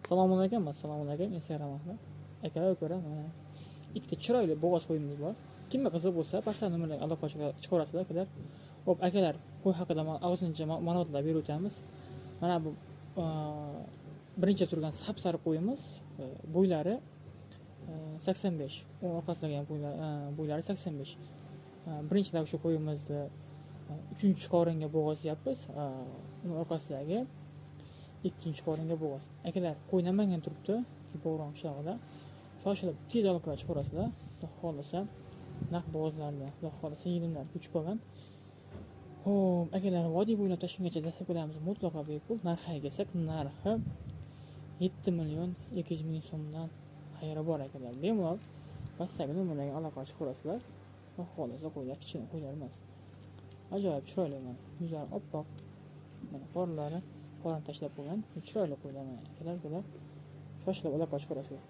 Assalomu alaykum, assalomu alaykum. Instagram ahli. Akalar ko'ra mana ikkita chiroyli bo'g'oz qo'yimiz bor. Kimga qiziq bo'lsa, pastdan nimalarga aloqa chiqarasizlar akalar. Xo'p, akalar, qo'y haqida og'zimcha ma'lumotlar berib o'tamiz. Mana bu birinchi turgan sap-sariq qo'yimiz, bo'ylari 85. U orqasidagi ham bo'ylari 85. Birinchidagi shu qo'yimizni 3-chi qoringa bo'g'oz deyapmiz. Uni orqasidagi 2-chi qoringa bo'g'oz. Akalar, qo'y namangan turibdi, bo'g'ron qishlog'ida. Shoshilib tez aloqa chiqarasizlar. Xudo xolisa naq bo'g'ozlarni, xudo xolisa yig'imlar ko'chib qolgan. Xo'p, akalar, vodiy bo'ylab Toshkentgacha dasturlarimiz mutlaqo bepul. Narxiga kelsak, narxi 7.200.000 so'mdan xayri bor akalar. Bemalol pastdagi nomerlarga aloqa chiqarasizlar. Xudo xolisa qo'ylar kichkina qo'ylar emas. Ajoyib chiroyli mana. Yuzlari oppoq. Mana qorinlari qorin tashlab qo'ygan. Chiroyli qo'ylar mana akalar. Shoshilib aloqa chiqarasizlar.